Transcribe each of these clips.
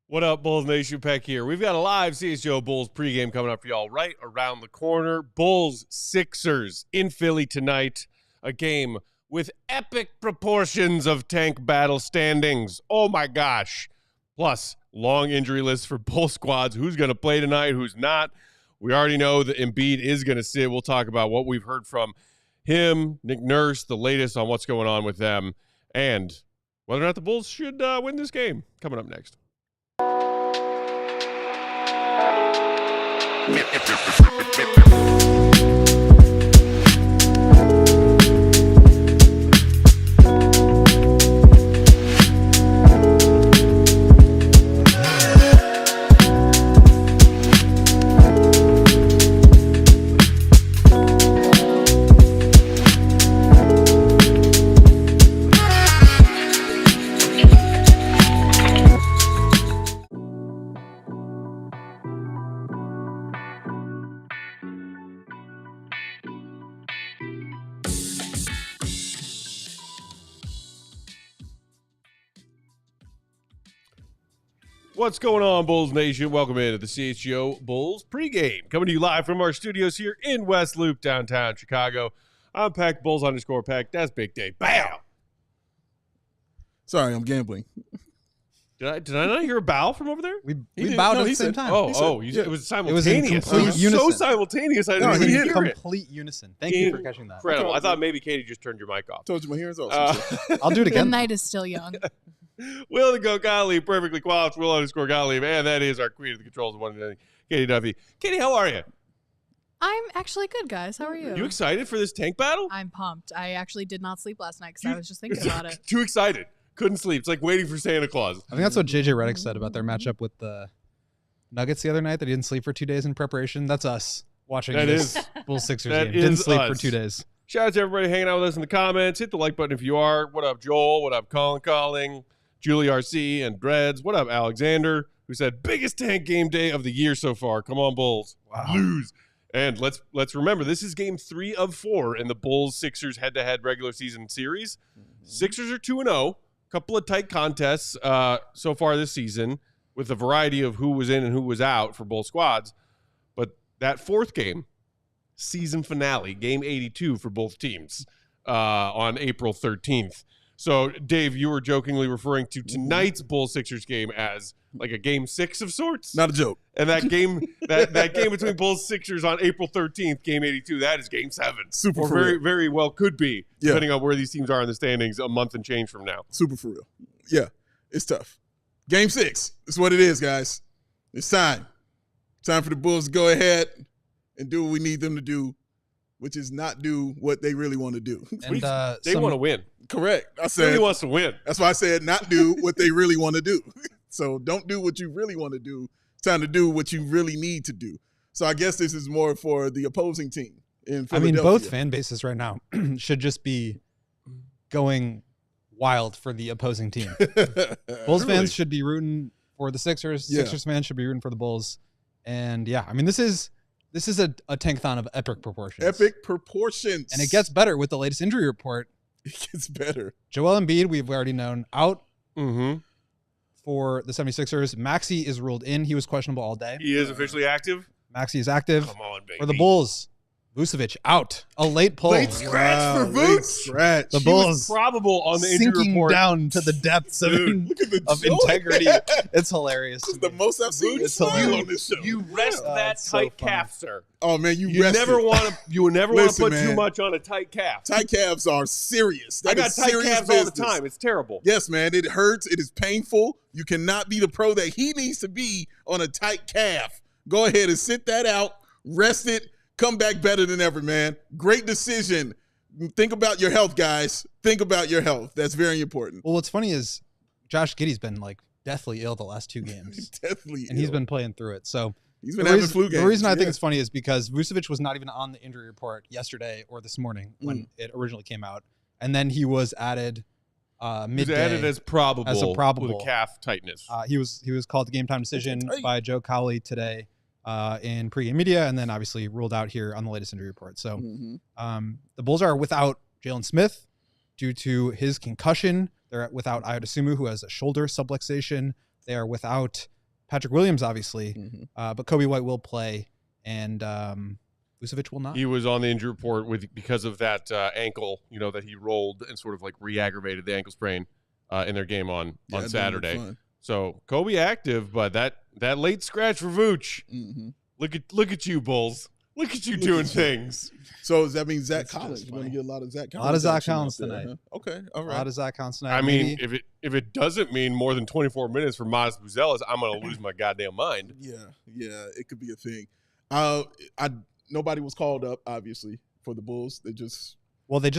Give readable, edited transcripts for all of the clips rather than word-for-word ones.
What up, Bulls Nation? Peck here. We've got a live CHGO Bulls pregame coming up for y'all right around the corner. Bulls Sixers in Philly tonight. A game with epic proportions of tank battle standings. Oh my gosh. Plus, long injury list for both squads. Who's going to play tonight, who's not. We already know that Embiid is going to sit. We'll talk about what we've heard from him, Nick Nurse, the latest on what's going on with them, and whether or not the Bulls should win this game. Coming up next. What's going on, Bulls Nation? Welcome into the CHGO Bulls pregame. Coming to you live from our studios here in West Loop, downtown Chicago. I'm Peck, Bulls_Peck. That's Big Dave. Bam! Sorry, I'm gambling. Did I not hear a bow from over there? We bowed at the same time. It was simultaneous. It was in complete unison. So simultaneous, I didn't even hear it. Complete unison. Thank you for catching that. Incredible. I thought maybe Katie just turned your mic off. Told you my hearing's off. I'll do it The again. night is still young. Will the Go Gottlieb, perfectly qualified, Will_Gottlieb, and that is our queen of the controls of one and only, Katie Duffy. Katie, how are you? I'm actually good, guys. How are you? You excited for this tank battle? I'm pumped. I actually did not sleep last night because I was just thinking about it. Too excited. Couldn't sleep. It's like waiting for Santa Claus. I think that's what JJ Redick said about their matchup with the Nuggets the other night, that he didn't sleep for 2 days in preparation. That's us watching this Bulls Sixers game. Didn't sleep for 2 days. Shout out to everybody hanging out with us in the comments. Hit the like button if you are. What up, Joel? What up, Colin Calling? Julie RC and Dreads. What up, Alexander? Who said biggest tank game day of the year so far. Come on, Bulls. Wow. Lose. And let's remember, this is game 3 of 4 in the Bulls-Sixers head-to-head regular season series. Sixers are 2-0. Couple of tight contests so far this season with a variety of who was in and who was out for both squads. But that fourth game, season finale, game 82 for both teams on April 13th. So, Dave, you were jokingly referring to tonight's Bulls-Sixers game as like a game 6 of sorts. Not a joke. And that game, that game between Bulls-Sixers on April 13th, game 82, that is game 7. Super or for very, real. very well could be, depending on where these teams are in the standings a month and change from now. Super for real. Yeah, it's tough. Game 6 is what it is, guys. It's time. Time for the Bulls to go ahead and do what we need them to do, which is not do what they really want to do. And They want to win. Correct. I said Really wants to win. that's why I said not do what they really want to do. So don't do what you really want to do. It's time to do what you really need to do. So I guess this is more for the opposing team in Philadelphia. I mean, both fan bases right now should just be going wild for the opposing team. Bulls fans should be rooting for the Sixers. Yeah. Sixers fans should be rooting for the Bulls. And yeah, I mean, this is a tankathon of epic proportions. Epic proportions. And it gets better with the latest injury report. It gets better. Joel Embiid, we've already known, out Mm-hmm. for the 76ers. Maxey is ruled in. He was questionable all day. He is officially active. Maxey is active. Come on, baby. For the Bulls, Vucevic out. A late pull. Late scratch for late Vooch. scratch. The He was Bulls probable on the injury sinking report. down to the depths of, Dude, Look at the of joke. integrity. It's hilarious. This is the most I've seen you It's smile hilarious. on this show. You rest that it's so tight funny. calf, sir. Oh man, you You rested. never want to. You would never want to Listen, put too man. much on a tight calf. Tight calves are serious. I That got is tight serious calves all the business. time. It's terrible. Yes, man. It hurts. It is painful. You cannot be the pro that he needs to be on a tight calf. Go ahead and sit that out, rest it, come back better than ever, man. Great decision. Think about your health, guys. Think about your health. That's very important. Well, what's funny is Josh Giddey's been like deathly ill the last 2 games. Definitely. And he's ill. been playing through it. So He's been having flu games. the reason I think Yeah. it's funny is because Vucevic was not even on the injury report yesterday or this morning when it originally came out. And then he was added He's midday. added as probable probable. with a calf tightness. He was called the game time decision Tight. by Joe Cowley today in pregame media, and then obviously ruled out here on the latest injury report. So the Bulls are without Jalen Smith due to his concussion. They're without Ayo Dosunmu, who has a shoulder subluxation. They are without Patrick Williams, obviously, but Kobe White will play, and Vucevic will not. He was on the injury report because of that ankle, that he rolled and sort of like re-aggravated the ankle sprain in their game on Saturday. So Kobe active, but that late scratch for Vooch. Look at you, Bulls. Look at you doing things. So does that mean Zach Collins? You're going to get a lot of Zach Collins. A lot of Zach Collins tonight. Huh? Okay, all right. A lot of Zach Collins tonight. I mean, if it doesn't mean more than 24 minutes for Modest Buzelis, I'm going to lose my goddamn mind. Yeah, it could be a thing. Nobody was called up, obviously, for the Bulls. They just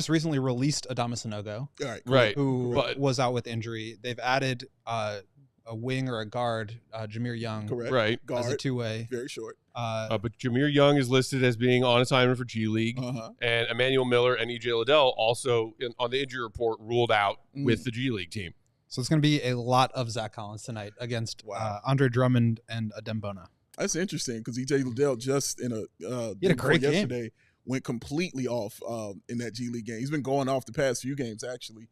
recently released Adama Sanogo, right, who was out with injury. They've added a wing or a guard, Jameer Young, correct, right, guard, as a two-way, very short. But Jameer Young is listed as being on assignment for G League, and Emmanuel Miller and EJ Liddell also on the injury report ruled out with the G League team. So it's going to be a lot of Zach Collins tonight against Andre Drummond and Adembona. That's interesting because EJ Liddell just in he had a great game yesterday went completely off in that G League game. He's been going off the past few games actually.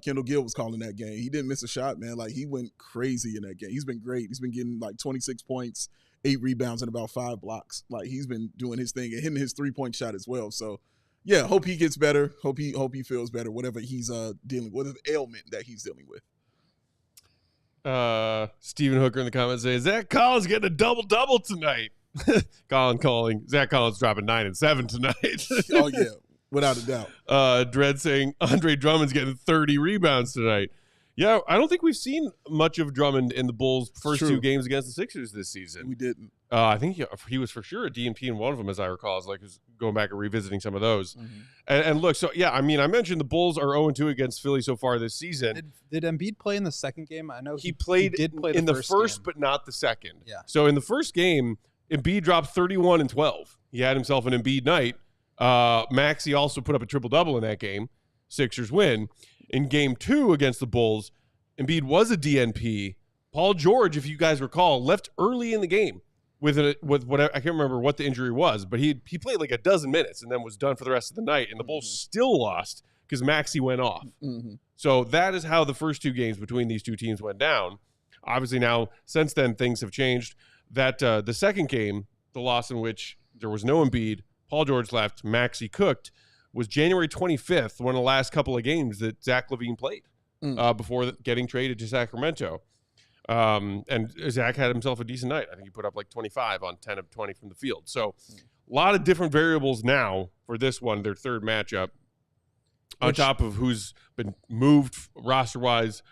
Kendall Gill was calling that game. He didn't miss a shot, man. Like he went crazy in that game. He's been great. He's been getting like 26 points, 8 rebounds, and about 5 blocks. Like he's been doing his thing and hitting his 3-point shot as well. So yeah, hope he gets better. Hope he feels better. Whatever he's dealing with, the ailment that he's dealing with. Stephen Hooker in the comments says Zach Collins getting a double tonight. Colin calling Zach Collins dropping 9 and 7 tonight. Oh yeah, without a doubt. Dredd saying Andre Drummond's getting 30 rebounds tonight. Yeah, I don't think we've seen much of Drummond in the Bulls' first 2 games against the Sixers this season. We didn't. I think he was for sure a DNP in one of them, as I recall. I was going back and revisiting some of those. And look, so yeah, I mean, I mentioned the Bulls are 0-2 against Philly so far this season. Did Embiid play in the second game? I know he played in the first, but not the second. Yeah. So in the first game, Embiid dropped 31 and 12. He had himself an Embiid night. Maxey also put up a triple-double in that game. Sixers win. In game 2 against the Bulls, Embiid was a DNP. Paul George, if you guys recall, left early in the game with whatever, I can't remember what the injury was, but he played like a dozen minutes and then was done for the rest of the night. And the Bulls still lost because Maxey went off. So that is how the first 2 games between these 2 teams went down. Obviously now, since then, things have changed. That the second game, the loss in which there was no Embiid, Paul George left, Maxey cooked, was January 25th, one of the last couple of games that Zach LaVine played before getting traded to Sacramento. And Zach had himself a decent night. I think he put up like 25 on 10 of 20 from the field. So a lot of different variables now for this one, their third matchup, on top of who's been moved roster-wise.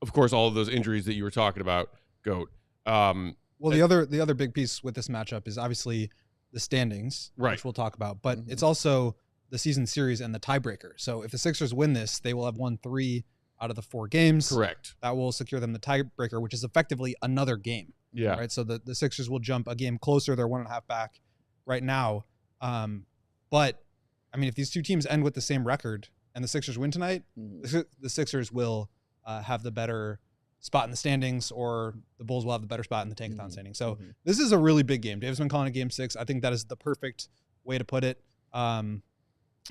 Of course, all of those injuries that you were talking about, Goat. Well, the other big piece with this matchup is obviously the standings, which we'll talk about, but it's also the season series and the tiebreaker. So if the Sixers win this, they will have won 3 out of the 4 games. Correct. That will secure them the tiebreaker, which is effectively another game. Yeah. Right. So the Sixers will jump a game closer. They're 1.5 back right now. But I mean, if these 2 teams end with the same record and the Sixers win tonight, the Sixers will have the better spot in the standings, or the Bulls will have the better spot in the tankathon standings. So this is a really big game. Dave's been calling it Game 6. I think that is the perfect way to put it.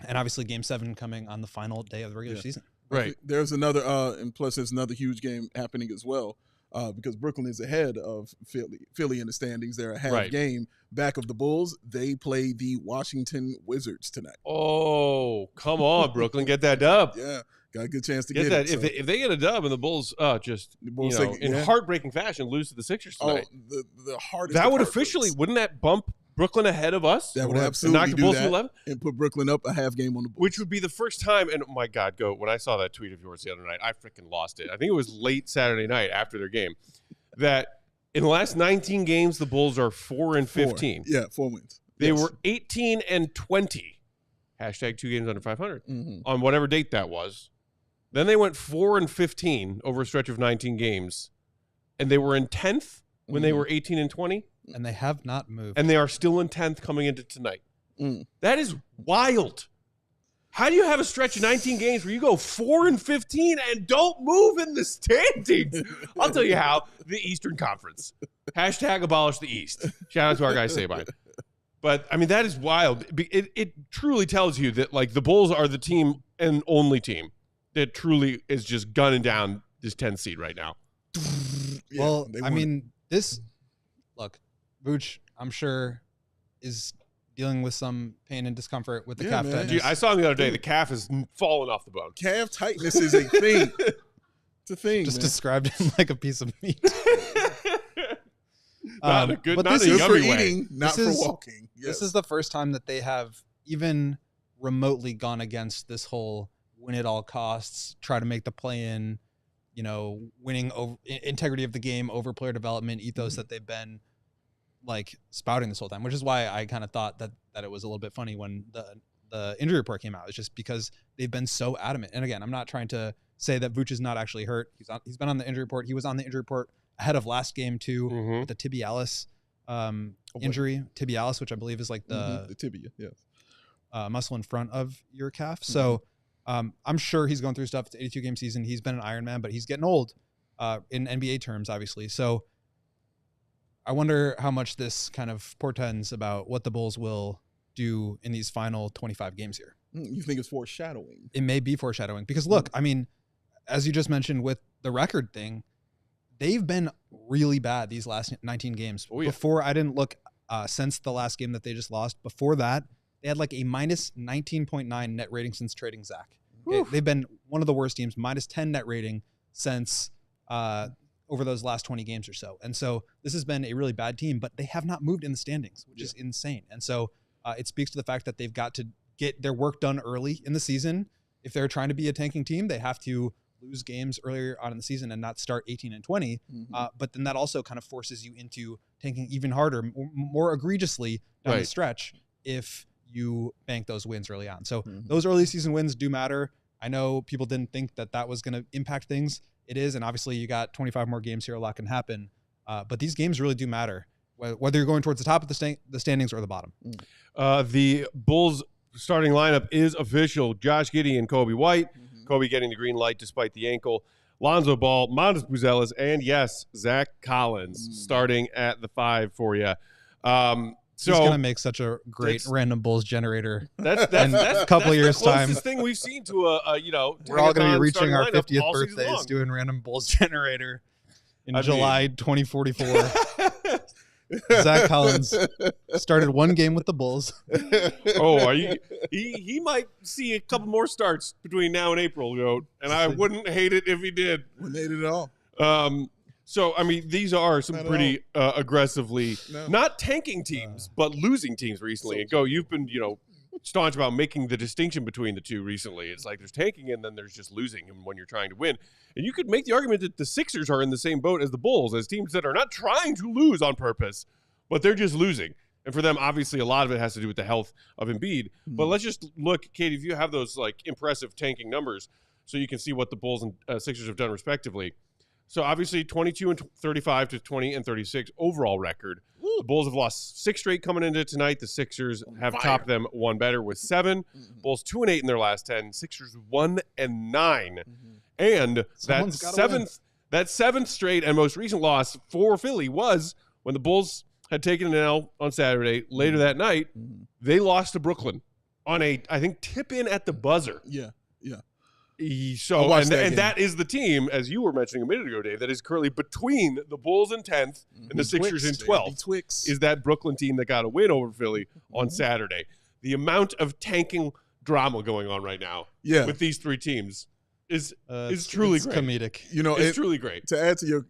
And obviously Game 7 coming on the final day of the regular season. Right. There's another, and plus there's another huge game happening as well, because Brooklyn is ahead of Philly in the standings. They're a half game back of the Bulls. They play the Washington Wizards tonight. Oh, come on, Brooklyn, get that dub. Yeah, got a good chance to get that. it. If they get a dub and the Bulls in heartbreaking fashion lose to the Sixers tonight, the hardest. That would officially, wouldn't that bump Brooklyn ahead of us? That would absolutely knock the do Bulls that to 11? and put Brooklyn up a half game on the Bulls. Which would be the first time, and oh my God, Goat, when I saw that tweet of yours the other night, I freaking lost it. I think it was late Saturday night after their game, that in the last 19 games, the Bulls are 4-15. Yeah, 4 wins. They were 18-20. Hashtag 2 games under 500 on whatever date that was. Then they went 4-15 over a stretch of 19 games, and they were in 10th when they were 18-20. And they have not moved. And they are still in 10th coming into tonight. That is wild. How do you have a stretch of 19 games where you go 4-15 and don't move in the standings? I'll tell you how. The Eastern Conference. Hashtag abolish the East. Shout out to our guy Sabine. But, I mean, that is wild. It truly tells you that, like, the Bulls are the team and only team that truly is just gunning down this 10th seed right now. Well, I mean, Look, Vooch, I'm sure, is dealing with some pain and discomfort with the calf tightness. Dude, I saw him the other day. The calf is falling off the bone. Calf tightness is a thing. It's a thing. Just man. described him like a piece of meat. Not a good, but not this a is Good for yummy way. eating, not for walking. Yes. This is the first time that they have even remotely gone against this whole win at all costs, try to make the play in, winning over integrity of the game over player development ethos that they've been like spouting this whole time, which is why I kind of thought that it was a little bit funny when the injury report came out. It's just because they've been so adamant. And again, I'm not trying to say that Vooch is not actually hurt. He's been on the injury report. He was on the injury report ahead of last game too, with the tibialis injury. Tibialis, which I believe is like the tibia, yes. Muscle in front of your calf. So I'm sure he's going through stuff. It's an 82-game season. He's been an Ironman, but he's getting old in NBA terms, obviously. So I wonder how much this kind of portends about what the Bulls will do in these final 25 games here. You think it's foreshadowing? It may be foreshadowing because, look, I mean, as you just mentioned with the record thing, they've been really bad these last 19 games. Oh, yeah. Before, I didn't look since the last game that they just lost. Before that, they had like a minus 19.9 net rating since trading Zach. Okay? They've been one of the worst teams, minus 10 net rating since over those last 20 games or so. And so this has been a really bad team, but they have not moved in the standings, which is insane. And so it speaks to the fact that they've got to get their work done early in the season. If they're trying to be a tanking team, they have to lose games earlier on in the season and not start 18-20. But then that also kind of forces you into tanking even harder, more egregiously down the stretch if you bank those wins early on. So those early season wins do matter. I know people didn't think that was going to impact things. It is, and obviously you got 25 more games here. A lot can happen. But these games really do matter, whether you're going towards the top of the standings or the bottom. The Bulls starting lineup is official. Josh Giddey and Kobe White. Kobe getting the green light despite the ankle. Lonzo Ball, Montes Buzelis, and yes, Zach Collins starting at the 5 for you. So he's going to make such a great random Bulls generator. That's a couple years the time. closest thing we've seen to we're all going to be reaching our 50th birthdays doing random Bulls generator in July 2044. Zach Collins started one game with the Bulls. Oh, he might see a couple more starts between now and April, Goat, and I wouldn't hate it if he did. Wouldn't hate it at all. So, I mean, these are some pretty aggressively, not tanking teams, but losing teams recently. And Go, you've been, staunch about making the distinction between the two recently. It's like there's tanking and then there's just losing when you're trying to win. And you could make the argument that the Sixers are in the same boat as the Bulls, as teams that are not trying to lose on purpose, but they're just losing. And for them, obviously, a lot of it has to do with the health of Embiid. But let's just look, Katie, if you have those like impressive tanking numbers so you can see what the Bulls and Sixers have done respectively. So obviously 22-35 to 20-36 overall record. The Bulls have lost 6 straight coming into tonight. The Sixers have topped them one better with 7. Bulls 2-8 in their last 10. Sixers 1-9. And that seventh straight and most recent loss for Philly was when the Bulls had taken an L on Saturday. Later that night, they lost to Brooklyn on I think, tip in at the buzzer. Yeah. So and that is the team, as you were mentioning a minute ago, Dave, that is currently between the Bulls in 10th and the Sixers in 12th. Is that Brooklyn team that got a win over Philly on Saturday? The amount of tanking drama going on right now with these 3 teams is truly great. Comedic. It's truly great. To add to your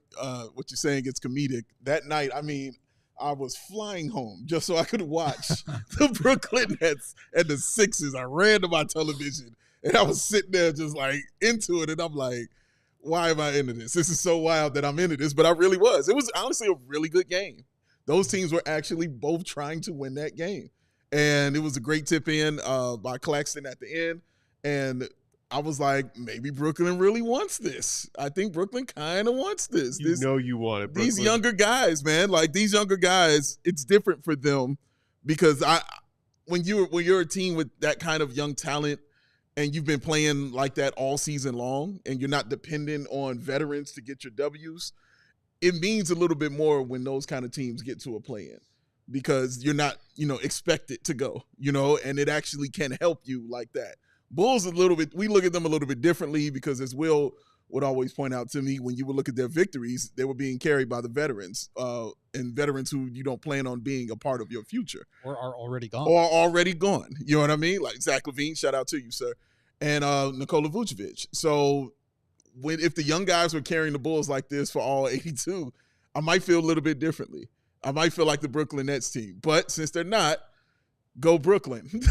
what you're saying, it's comedic. That night, I mean, I was flying home just so I could watch the Brooklyn Nets and the Sixers. I ran to my television. And I was sitting there just like into it. And I'm like, why am I into this? This is so wild that I'm into this. But I really was. It was honestly a really good game. Those teams were actually both trying to win that game. And it was a great tip in by Claxton at the end. And I was like, maybe Brooklyn really wants this. I think Brooklyn kind of wants this. You want it, Brooklyn. These younger guys, man. Like these younger guys, it's different for them because when you're a team with that kind of young talent, and you've been playing like that all season long, and you're not dependent on veterans to get your W's, it means a little bit more when those kind of teams get to a play-in because you're not, expected to go, and it actually can help you like that. Bulls we look at them a little bit differently because as Will would always point out to me when you would look at their victories, they were being carried by the veterans and veterans who you don't plan on being a part of your future. Or are already gone. Or already gone. You know what I mean? Like Zach LaVine, shout out to you, sir. And Nikola Vucevic. So if the young guys were carrying the Bulls like this for all 82, I might feel a little bit differently. I might feel like the Brooklyn Nets team. But since they're not, go Brooklyn.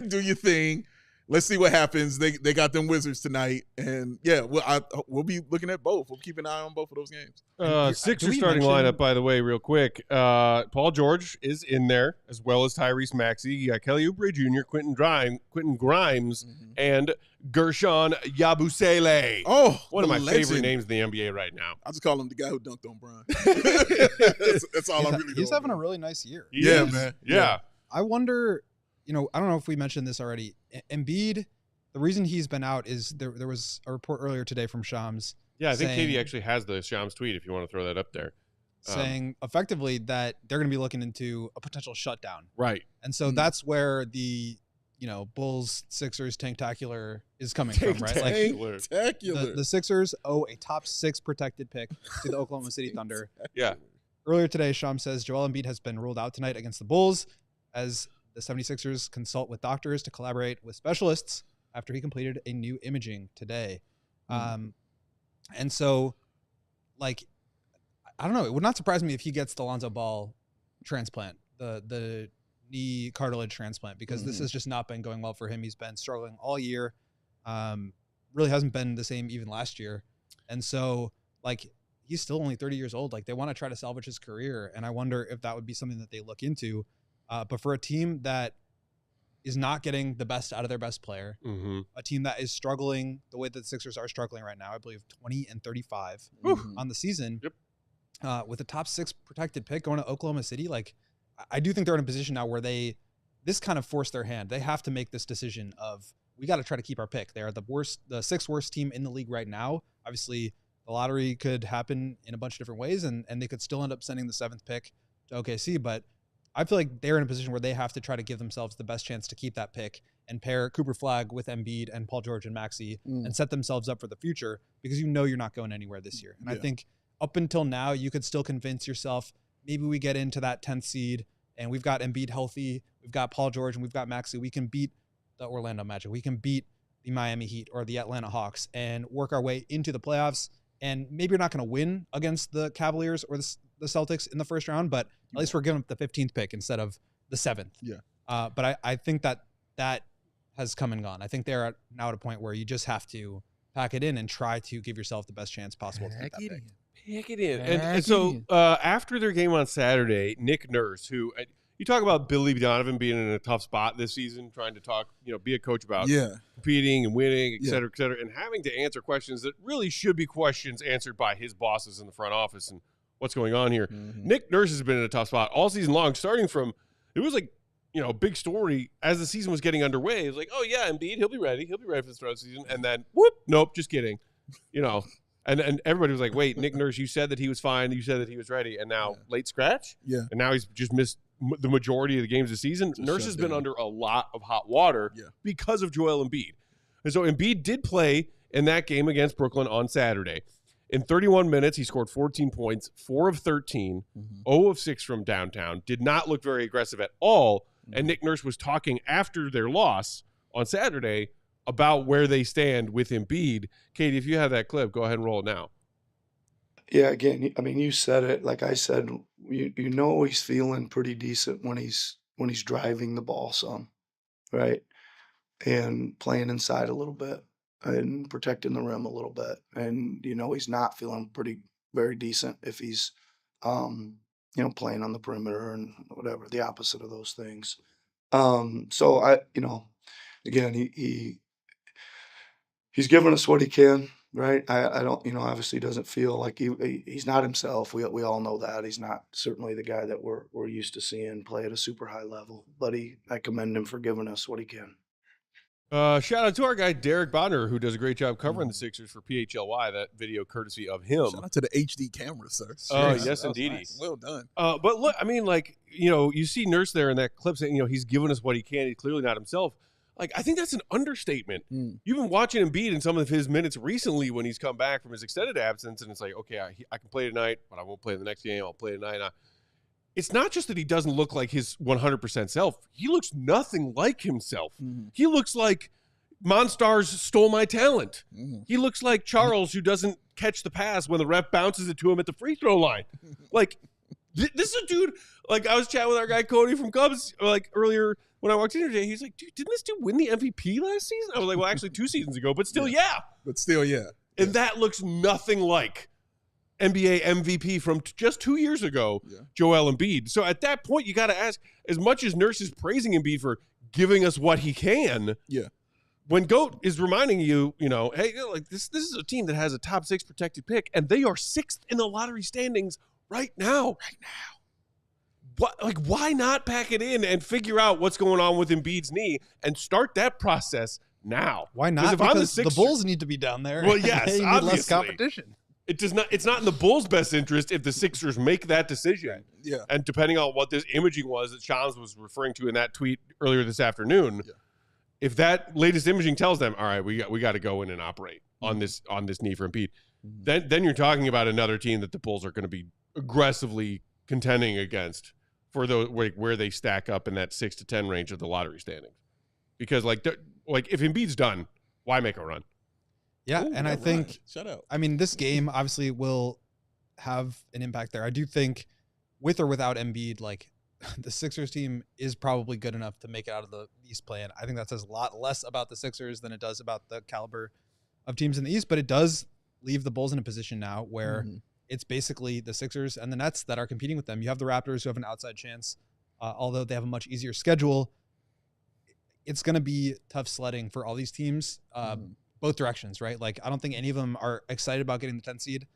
Do your thing. Let's see what happens. They got them Wizards tonight. And, yeah, we'll be looking at both. We'll keep an eye on both of those games. Sixers starting lineup, by the way, real quick. Paul George is in there, as well as Tyrese Maxey. You got Kelly Oubre Jr., Quentin Grimes, and Gershon Yabusele. Oh, one of my legend. favorite names in the NBA right now. I just call him the guy who dunked on Bron. that's all I'm really doing. He's having a really nice year. Yeah, man. Yeah. I wonder, I don't know if we mentioned this already. Embiid, the reason he's been out is there was a report earlier today from Shams. Yeah, I think Katie actually has the Shams tweet if you want to throw that up there. Saying effectively that they're going to be looking into a potential shutdown. Right. And so that's where the, Bulls Sixers tanktacular is coming from, right? Tanktacular. The Sixers owe a top 6 protected pick to the Oklahoma City Thunder. Yeah. Earlier today, Shams says Joel Embiid has been ruled out tonight against the Bulls as the 76ers consult with doctors to collaborate with specialists after he completed a new imaging today. And so, I don't know. It would not surprise me if he gets the Lonzo Ball transplant, the knee cartilage transplant, because this has just not been going well for him. He's been struggling all year. Really hasn't been the same even last year. And so, he's still only 30 years old. They want to try to salvage his career. And I wonder if that would be something that they look into. But for a team that is not getting the best out of their best player, a team that is struggling the way that the Sixers are struggling right now, I believe 20-35 on the season, with a top 6 protected pick going to Oklahoma City, I do think they're in a position now where this kind of forced their hand. They have to make this decision of, we got to try to keep our pick. They are the 6th worst team in the league right now. Obviously, the lottery could happen in a bunch of different ways, and they could still end up sending the 7th pick to OKC, but I feel like they're in a position where they have to try to give themselves the best chance to keep that pick and pair Cooper Flagg with Embiid and Paul George and Maxey and set themselves up for the future, because you're not going anywhere this year. And I think up until now, you could still convince yourself, maybe we get into that 10th seed and we've got Embiid healthy, we've got Paul George, and we've got Maxey. We can beat the Orlando Magic. We can beat the Miami Heat or the Atlanta Hawks and work our way into the playoffs. And maybe you're not going to win against the Cavaliers or the Celtics in the first round, but at least we're giving up the 15th pick instead of the 7th. Yeah. But I think that has come and gone. I think they're now at a point where you just have to pack it in and try to give yourself the best chance possible to get that pick. Pack it in. And so after their game on Saturday, Nick Nurse, who you talk about Billy Donovan being in a tough spot this season, trying to talk, be a coach about competing and winning, et cetera, and having to answer questions that really should be questions answered by his bosses in the front office and what's going on here. Nick Nurse has been in a tough spot all season long, starting from, it was a big story as the season was getting underway. It was oh yeah, Embiid, he'll be ready for the start of the season. And then, whoop, nope, just kidding. And everybody was like, wait, Nick Nurse, you said that he was fine. You said that he was ready. And now late scratch? Yeah. And now he's just missed the majority of the games this season. Nurse has been under a lot of hot water because of Joel Embiid. And so Embiid did play in that game against Brooklyn on Saturday. In 31 minutes, he scored 14 points, 4 of 13, 0 of 6 from downtown, did not look very aggressive at all. And Nick Nurse was talking after their loss on Saturday about where they stand with Embiid. Katie, if you have that clip, go ahead and roll it now. Yeah, again, I mean, you said it. Like I said, he's feeling pretty decent when he's driving the ball some, right? And playing inside a little bit and protecting the rim a little bit. And, he's not feeling very decent if he's, playing on the perimeter and whatever, the opposite of those things. So again, he's giving us what he can, right? I don't, obviously doesn't feel like he's not himself. We all know that. He's not certainly the guy that we're used to seeing play at a super high level, but I commend him for giving us what he can. Shout out to our guy, Derek Bonner, who does a great job covering the Sixers for PHLY. That video courtesy of him. Shout out to the HD camera, sir. Oh, yes, indeed. Nice. Well done. But look, I mean, you see Nurse there in that clip saying, he's giving us what he can. He's clearly not himself. Like, I think that's an understatement. You've been watching Embiid in some of his minutes recently when he's come back from his extended absence, and it's like, okay, I can play tonight, but I won't play the next game. I'll play tonight. It's not just that he doesn't look like his 100% self. He looks nothing like himself. He looks like Monstars stole my talent. He looks like Charles who doesn't catch the pass when the ref bounces it to him at the free throw line. Like, this is a dude, like, I was chatting with our guy Cody from Cubs, like, earlier when I walked in today. He's like, dude, didn't this dude win the MVP last season? I was like, well, actually 2 seasons ago, but still, yeah. But still, yeah. And that looks nothing like NBA MVP from just 2 years ago, Joel Embiid. So at that point, you got to ask, as much as Nurse is praising Embiid for giving us what he can, when GOAT is reminding you, hey, like this is a team that has a top 6 protected pick, and they are 6th in the lottery standings right now. Why not pack it in and figure out what's going on with Embiid's knee and start that process now? Why not? Because the Bulls need to be down there. Well, yes, they need obviously. less competition. It does not. It's not in the Bulls' best interest if the Sixers make that decision. Yeah. And depending on what this imaging was that Shams was referring to in that tweet earlier this afternoon, if that latest imaging tells them, all right, we got to go in and operate on this knee for Embiid, then you're talking about another team that the Bulls are going to be aggressively contending against for those where they stack up in that 6 to 10 range of the lottery standings. Because like if Embiid's done, why make a run? Yeah, Ooh, and I think, shut up. I mean, this game obviously will have an impact there. I do think with or without Embiid, like the Sixers team is probably good enough to make it out of the East play-in. I think that says a lot less about the Sixers than it does about the caliber of teams in the East, but it does leave the Bulls in a position now where it's basically the Sixers and the Nets that are competing with them. You have the Raptors who have an outside chance, although they have a much easier schedule. It's going to be tough sledding for all these teams. Both directions, right? Like, I don't think any of them are excited about getting the 10th seed,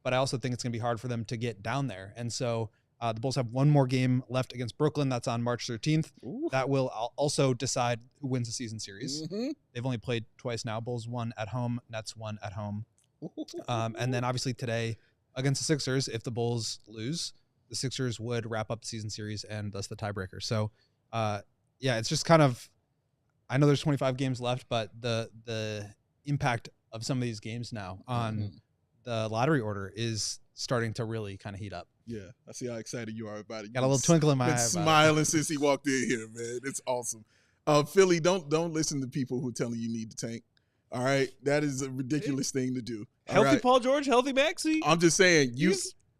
but I also think it's going to be hard for them to get down there. And so the Bulls have one more game left against Brooklyn. That's on March 13th. Ooh. That will also decide who wins the season series. They've only played twice now. Bulls won at home, Nets won at home. And then obviously today against the Sixers, if the Bulls lose, the Sixers would wrap up the season series and thus the tiebreaker. So, it's just kind of, I know there's 25 games left, but the impact of some of these games now on the lottery order is starting to really kind of heat up. Yeah, I see how excited you are about it. Got a little twinkle in my eye. Been smiling since he walked in here, man. It's awesome. Philly, don't listen to people who tell you need to tank. All right, that is a ridiculous thing to do. Healthy Paul George, healthy Maxey. I'm just saying,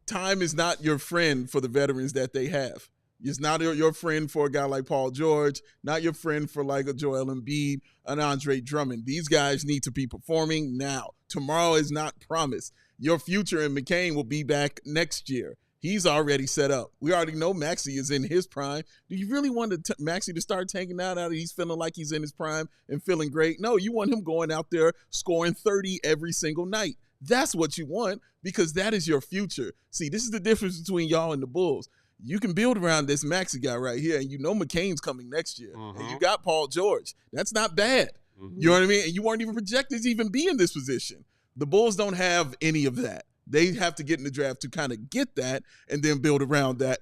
time is not your friend for the veterans that they have. It's not your friend for a guy like Paul George, not your friend for like a Joel Embiid, an Andre Drummond. These guys need to be performing now. Tomorrow is not promised. Your future in McCain will be back next year. He's already set up. We already know Maxey is in his prime. Do you really want Maxey to start tanking out of he's feeling like he's in his prime and feeling great? No, you want him going out there scoring 30 every single night. That's what you want because that is your future. See, this is the difference between y'all and the Bulls. You can build around this Maxey guy right here, and you know McCain's coming next year. And you got Paul George. That's not bad. You know what I mean? And you weren't even projected to even be in this position. The Bulls don't have any of that. They have to get in the draft to kind of get that and then build around that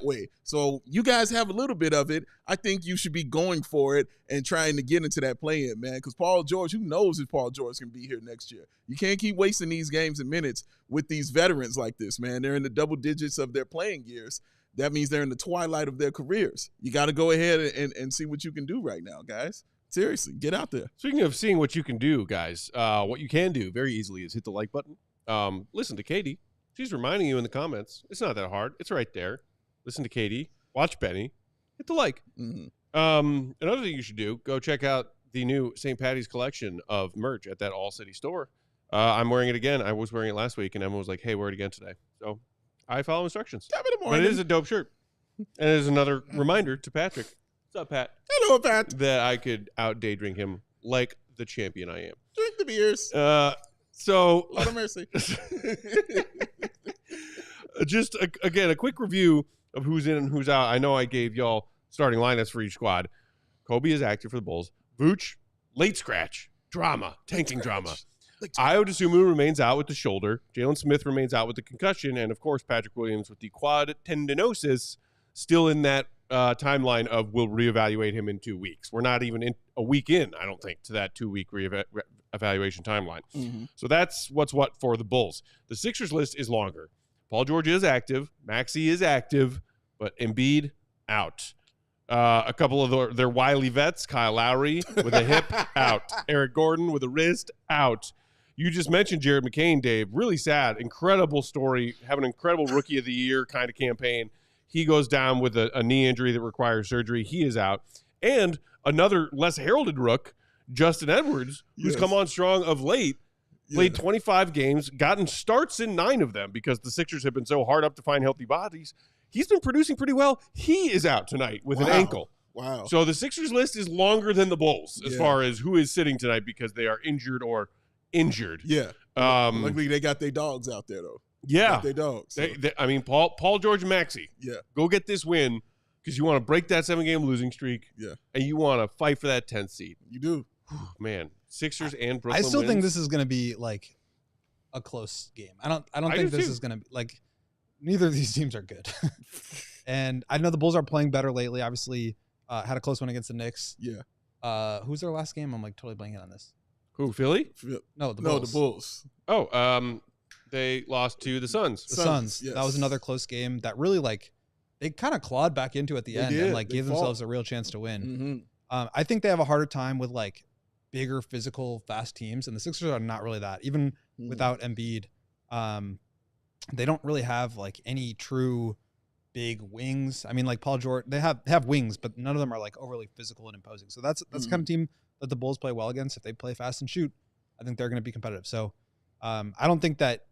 way. So you guys have a little bit of it. I think you should be going for it and trying to get into that play-in, man, because Paul George, who knows if Paul George can be here next year? You can't keep wasting these games and minutes with these veterans like this, man. They're in the double digits of their playing years. That means they're in the twilight of their careers. You got to go ahead and see what you can do right now, guys. Seriously, get out there. Speaking of seeing what you can do, guys, what you can do very easily is hit the like button. Listen to Katie. She's reminding you in the comments. It's not that hard. It's right there. Listen to Katie. Watch Benny. Hit the like. Another thing you should do, go check out the new St. Patty's collection of merch at that ALLCITY store. I'm wearing it again. I was wearing it last week, and Emma was like, hey, wear it again today. So I follow instructions. But it is a dope shirt. And it is another reminder to Patrick. What's up, Pat? Hello, Pat. That I could out-day drink him like the champion I am. Drink the beers. So, Lord of mercy. Just, again, a quick review of who's in and who's out. I know I gave y'all starting lineups for each squad. Kobe is active for the Bulls. Vooch, late scratch, drama, tanking drama. Ayo Dosunmu remains out with the shoulder. Jalen Smith remains out with the concussion. And, of course, Patrick Williams with the quad tendinosis, still in that timeline of we'll reevaluate him in 2 weeks. We're not even a week in, I don't think, to that 2-week evaluation timeline. Mm-hmm. So that's what for the Bulls. The Sixers list is longer. Paul George is active. Maxey is active, but Embiid out. A couple of their wily vets, Kyle Lowry with a hip, out. Eric Gordon with a wrist, out. You just mentioned Jared McCain, Dave. Really sad. Incredible story. Have an incredible Rookie of the Year kind of campaign. He goes down with a knee injury that requires surgery. He is out. And another less heralded rook, Justin Edwards, who's come on strong of late, played 25 games, gotten starts in 9 of them because the Sixers have been so hard up to find healthy bodies. He's been producing pretty well. He is out tonight with an ankle. Wow. So the Sixers list is longer than the Bulls as far as who is sitting tonight because they are injured or injured. Yeah. Luckily, they got their dogs out there, though. Yeah. Their dogs. So. I mean, Paul George and Maxey. Yeah. Go get this win because you want to break that 7-game losing streak. Yeah. And you want to fight for that 10th seed. You do. Man, Sixers and Brooklyn I still think wins. this is going to be like a close game. I don't think do this too. is going to be like neither of these teams are good. And I know the Bulls are playing better lately. Obviously, had a close one against the Knicks. Yeah. Who's their last game? I'm like totally blanking on this. Who, Philly? No, the Bulls. No, the Bulls. Oh, they lost to the Suns. The Suns. Yes. That was another close game that really like they kind of clawed back into at the end and like gave themselves a real chance to win. Mm-hmm. I think they have a harder time with like bigger, physical, fast teams, and the Sixers are not really that. Even without Embiid, they don't really have like any true big wings. I mean, like Paul George, they have wings, but none of them are like overly physical and imposing. So that's the kind of team that the Bulls play well against. If they play fast and shoot, I think they're going to be competitive. So I don't think that,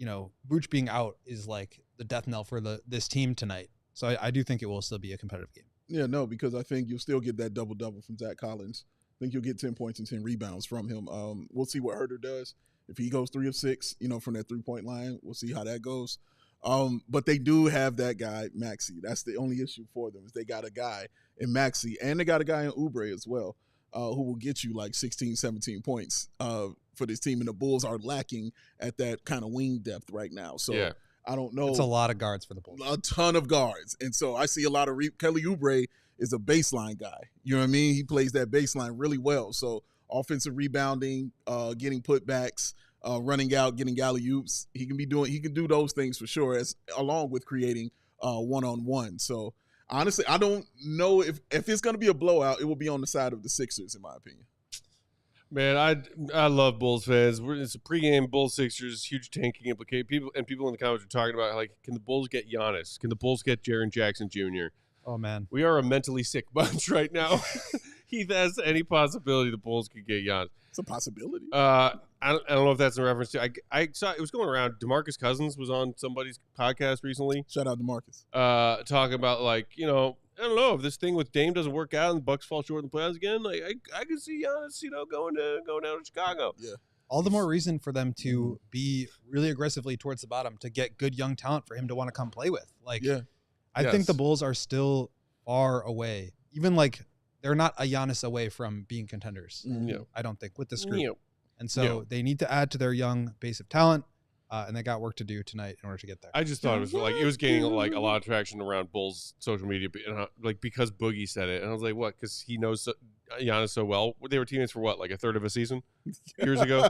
Vooch being out is like the death knell for this team tonight. So I do think it will still be a competitive game. Yeah, no, because I think you'll still get that double-double from Zach Collins. I think you'll get 10 points and 10 rebounds from him. We'll see what Herter does. If he goes 3 of 6, from that three-point line, we'll see how that goes. But they do have that guy, Maxey. That's the only issue for them is they got a guy in Maxey, and they got a guy in Oubre as well, who will get you like 16, 17 points for this team. And the Bulls are lacking at that kind of wing depth right now. So I don't know. It's a lot of guards for the Bulls. A ton of guards. And so I see a lot of Kelly Oubre is a baseline guy. You know what I mean? He plays that baseline really well. So offensive rebounding, getting putbacks, running out, getting alley-oops. He can do those things for sure, along with creating one-on-one. So honestly, I don't know if it's going to be a blowout, it will be on the side of the Sixers, in my opinion. Man, I love Bulls fans. It's a pregame Bulls Sixers, huge tanking implication. People in the comments are talking about like, can the Bulls get Giannis? Can the Bulls get Jaren Jackson Jr.? Oh man, we are a mentally sick bunch right now. Heath has any possibility the Bulls could get Giannis. It's a possibility. I don't know if that's in reference to. I saw it was going around. DeMarcus Cousins was on somebody's podcast recently. Shout out DeMarcus. Talking about like I don't know if this thing with Dame doesn't work out and the Bucks fall short in the playoffs again. Like I could see Giannis, going down to Chicago. Yeah. All the more reason for them to be really aggressively towards the bottom to get good young talent for him to want to come play with. Like, I think the Bulls are still far away. Even like they're not a Giannis away from being contenders. I don't think with this group. And so they need to add to their young base of talent. And they got work to do tonight in order to get there. I just thought it was gaining like a lot of traction around Bulls social media, like because Boogie said it, and I was like, what? Because he knows Giannis so well. They were teammates for what, like a third of a season years ago.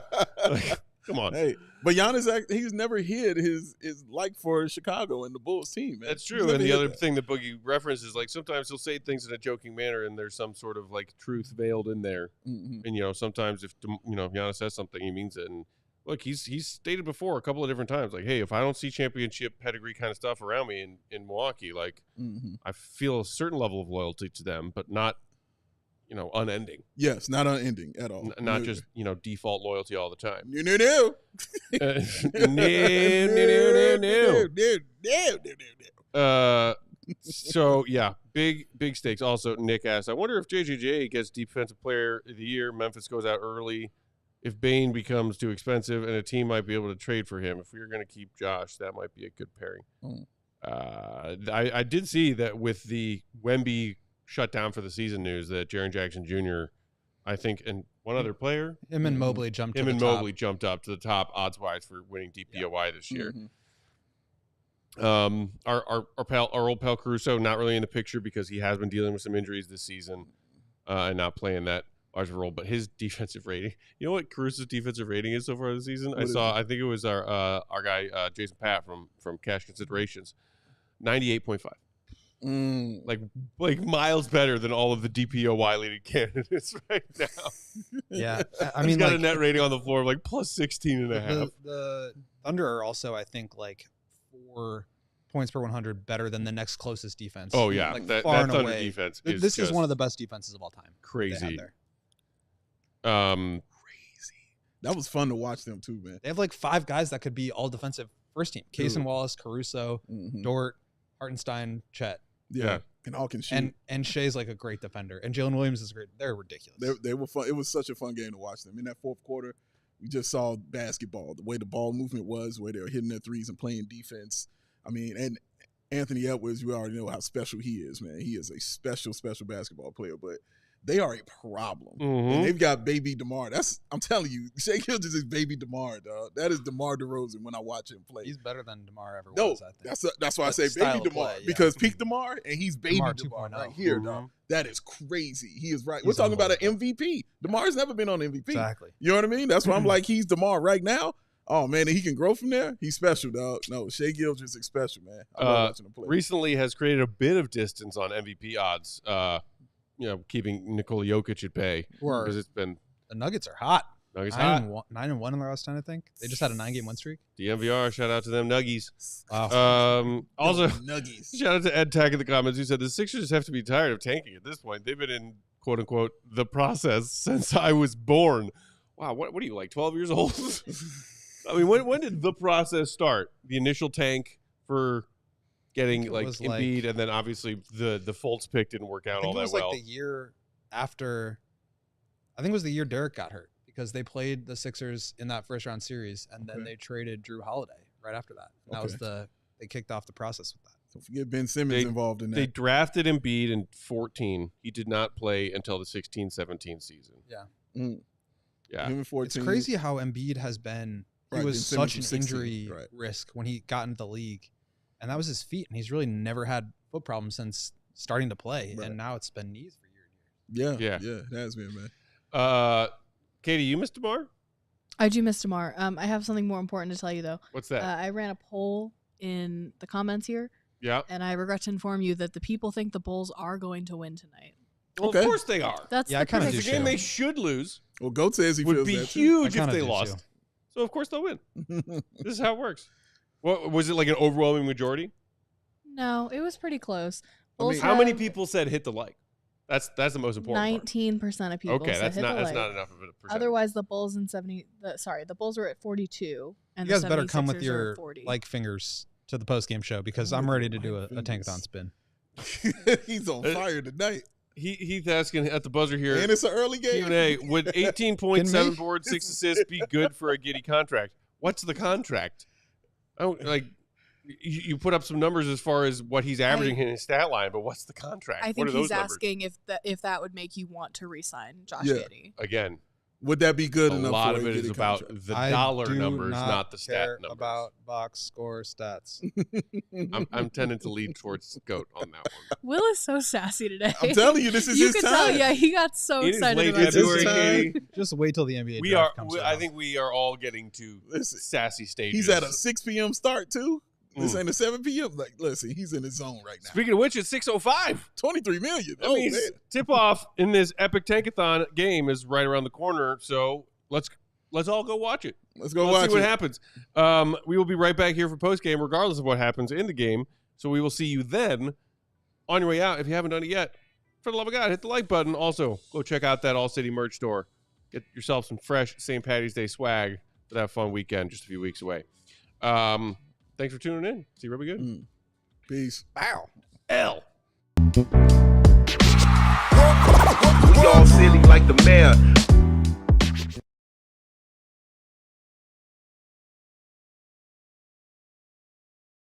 Like, come on. Hey, but Giannis, he's never hid his like for Chicago and the Bulls team. Man. That's true. And the other thing that Boogie references, like sometimes he'll say things in a joking manner, and there's some sort of like truth veiled in there. And sometimes if Giannis says something, he means it. And look, he's stated before a couple of different times, like, hey, if I don't see championship pedigree kind of stuff around me in Milwaukee, like I feel a certain level of loyalty to them, but not, unending. Yes, not unending at all. Not just, default loyalty all the time. No. So yeah, big stakes. Also, Nick asked, I wonder if JJJ gets Defensive Player of the Year. Memphis goes out early. If Bane becomes too expensive and a team might be able to trade for him, if we are going to keep Josh, that might be a good pairing. I did see that with the Wemby shut down for the season news that Jaren Jackson Jr., I think, and one other player, him and Mobley jumped up to the top odds-wise for winning DPOY this year. Our old pal Caruso not really in the picture because he has been dealing with some injuries this season and not playing that large role. But his defensive rating, you know what Caruso's defensive rating is so far this season? I think it was our guy Jason Pat from Cash Considerations, 98.5. Like miles better than all of the DPOY leading candidates right now. Yeah, I mean, he's got a net rating on the floor of like plus 16.5. The Thunder are also, I think, like 4 points per 100 better than the next closest defense. Oh yeah, like that far and Thunder away. defense. This is one of the best defenses of all time. Crazy. Crazy. That was fun to watch them too, man. They have like 5 guys that could be all defensive first team: Cason Wallace, Caruso, Dort, Hartenstein, Chet. Yeah, and all can shoot. And Shea's like a great defender, and Jalen Williams is great. They're ridiculous. They were fun. It was such a fun game to watch them. In that fourth quarter, we just saw basketball, the way the ball movement was, the way they were hitting their threes and playing defense. I mean, and Anthony Edwards, you already know how special he is, man. He is a special, special basketball player, but they are a problem. And they've got baby DeMar. I'm telling you, Shea Gilgeous is baby DeMar, dog. That is DeMar DeRozan when I watch him play. He's better than DeMar ever was, I think. That's why I say baby DeMar. Because peak DeMar and he's baby DeMar right here, dog. That is crazy. He is right. We're talking about an MVP. DeMar's never been on MVP. Exactly. You know what I mean? That's why I'm like, he's DeMar right now. Oh, man, and he can grow from there. He's special, dog. No, Shea Gilgeous is special, man. I love watching him play. Recently has created a bit of distance on MVP odds. Keeping Nikola Jokic at bay because it's been the Nuggets are hot. Nuggets 9-1 in their last 10, I think. They just had a 9-game win streak. DNVR, shout out to them Nuggies. Wow. Also, Nuggies. Shout out to Ed Tag in the comments who said the Sixers have to be tired of tanking at this point. They've been in quote unquote the process since I was born. Wow, what are you like 12 years old? I mean, when did the process start? The initial tank for getting like Embiid, and then obviously the Fultz pick didn't work out all that well. I think it was like the year after. I think it was the year Derek got hurt because they played the Sixers in that first round series, and then they traded Drew Holiday right after that. And that was they kicked off the process with that. Don't forget Ben Simmons involved in that. They drafted Embiid in 2014. He did not play until the 16-17 season. Yeah. Yeah. It's crazy how Embiid has been. He was such an injury risk when he got into the league. And that was his feet, and he's really never had foot problems since starting to play. And now it's been knees for years and years. Yeah, it has been, man. Katie, you missed DeMar? I do miss DeMar. I have something more important to tell you, though. What's that? I ran a poll in the comments here. Yeah. And I regret to inform you that the people think the Bulls are going to win tonight. Well, of course they are. That's I kind of do. The game they should lose. Well, Goat says he would feels be that huge too. if they lost. So of course they'll win. This is how it works. What was it, like an overwhelming majority? No, it was pretty close. How many people said hit the like? That's the most important. 19% of people. Okay, said that's hit not the like. enough of a percentage. Otherwise, the Bulls the Bulls were at 42, and you guys the better come with 76ers your are at 40. like fingers to the post game show because I'm ready to do a tankathon spin. He's on fire tonight. Heath asking at the buzzer here. And it's an early game. Q&A, would 18 points, 7 boards, 6 assists be good for a Giddey contract? What's the contract? You put up some numbers as far as what he's averaging in his stat line, but what's the contract? I think he's asking if that would make you want to re-sign Josh Giddey. Again, would that be good a enough? lot for of it is about contract? the dollar numbers, not not the stat numbers. About box score stats. I'm tending to lean towards Goat on that one. Will is so sassy today. I'm telling you, this is you his could time. tell, he got so excited late about February, this. Katie. Just wait till the NBA draft comes around. I think we are all getting to sassy stages. He's at a 6 p.m. start too. This ain't a 7 p.m. Like, listen, he's in his zone right now. Speaking of which, it's 6:05. $23 million. That means tip-off in this epic tankathon game is right around the corner. So let's all go watch it. Let's see what happens. We will be right back here for post-game, regardless of what happens in the game. So we will see you then on your way out. If you haven't done it yet, for the love of God, hit the like button. Also, go check out that ALLCITY merch store. Get yourself some fresh St. Patty's Day swag for that fun weekend just a few weeks away. Thanks for tuning in. See you real good. Peace. Wow. L. We all silly like the mayor.